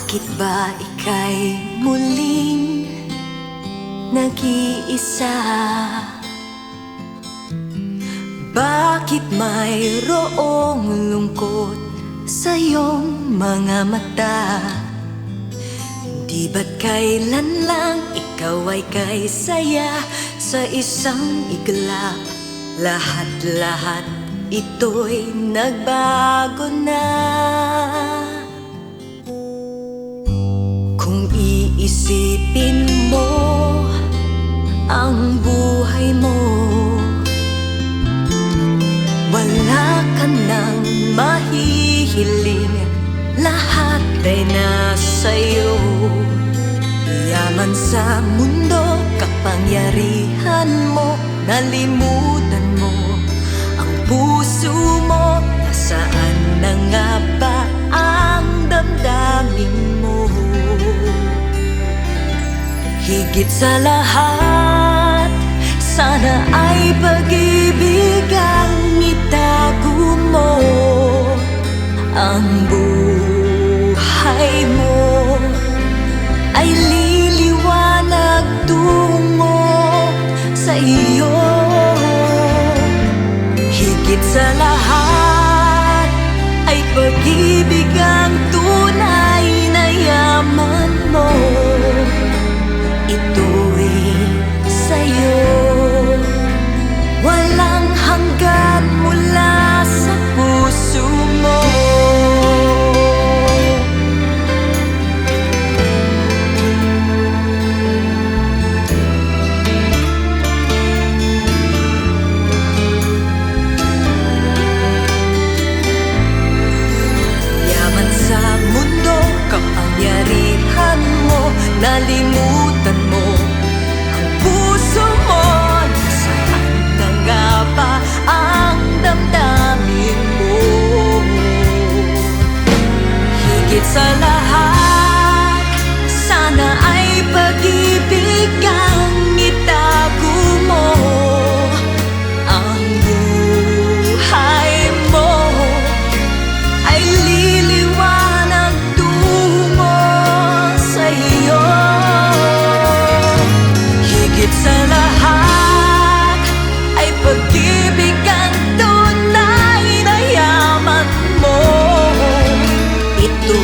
Bakit ba ika'y muling nag-iisa? Bakit mayroong lungkot sa iyong mga mata? Di ba't kailan lang ikaw ay kay saya sa isang iglap? Lahat-lahat ito'y nagbago na. Kung iisipin mo ang buhay mo, wala ka nang mahihiling, lahat ay nasa'yo. Yaman sa mundo, kapangyarihan mo, nalimutan mo ang puso mo. Nasaan na nga ba ang damdamin mo? Higit sa lahat, sana ay pag-ibig ang itago mo. Ang buhay mo ay liliwanag tungo sa iyo. Higit sa lahat ay pag-ibig ang tunay na yaman mo. Ito'y sa'yo, walang hanggan mula sa puso mo. Yaman sa mundo, kapangyarihan mo, nalimutan mo ang puso mo. Nasaan na nga ba ang damdamin mo? Higit sa lahat, sana ay pag-ibig ang itago mo. Ang buhay mo ay liliwanag tungo sa iyo. Higit sa lahat ay pag-ibig ang tunay na yaman mo. Ito